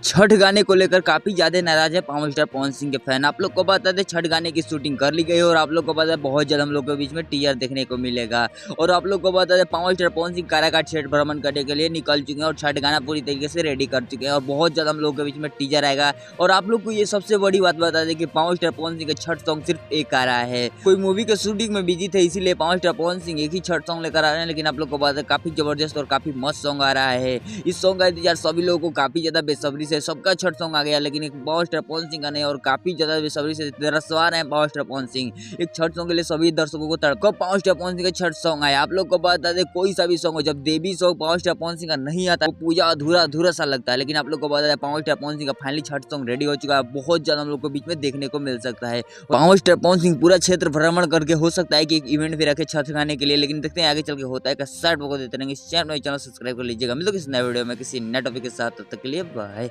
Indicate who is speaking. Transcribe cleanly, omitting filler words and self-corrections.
Speaker 1: छठ गाने को लेकर काफी ज्यादा नाराज है पावर स्टार पवन सिंह के फैन। आप लोग को बता दें छठ गाने की शूटिंग कर ली गई है और आप लोग को पता है बहुत जल्द हम लोग के बीच में टीजर देखने को मिलेगा। और आप लोग को बता दें पावर स्टार पवन सिंह काराकाट छठ भ्रमण करने के लिए निकल चुके हैं और छठ गाना पूरी तरीके से रेडी कर चुके हैं और बहुत जल्द हम लोग के बीच में टीजर आएगा। और आप लोग को ये सबसे बड़ी बात बता दें कि पावर स्टार पवन सिंह का छठ सॉन्ग सिर्फ एक आ रहा है। कोई मूवी के शूटिंग में बिजी थे इसीलिए पावर स्टार पवन सिंह एक ही छठ सॉन्ग लेकर आ रहे हैं, लेकिन आप लोग को बता दें काफी जबरदस्त और काफी मस्त सॉन्ग आ रहा है। इस सॉन्ग का इंतजार सभी लोगों को काफी ज्यादा बेसब्री से, सबका छठ सॉन्ग आ गया लेकिन एक पावर स्टार पवन सिंह का नहीं, और काफी ज्यादा बेसब्री से तरसवा रहे हैं पावर स्टार पवन सिंह। एक छठ सॉन्ग के लिए सभी दर्शकों को तड़को पावर स्टार पवन सिंह का छठ सॉन्ग आया। आप लोग को बता दें कोई सा भी सॉन्ग हो, जब देवी song power star Pawan Singh का नहीं आता वो पूजा अधूरा अधूरा सा लगता है, लेकिन आप लोग को बता दें पावर स्टार पवन सिंह का फाइनली छठ सॉन्ग रेडी हो चुका है। बहुत ज्यादा हम लोग को बीच में देखने को मिल सकता है। पावर स्टार पवन सिंह पूरा क्षेत्र भ्रमण करके हो सकता है कि एक इवेंट भी रखे छठ गाने के लिए, लेकिन देखते हैं आगे चल के होता है। शर्ट को देते रहेंगे, चैनल सब्सक्राइब कर लीजिएगा। मिलते हैं किसी नए वीडियो में किसी नए टॉपिक के साथ, तब तक के लिए बाय।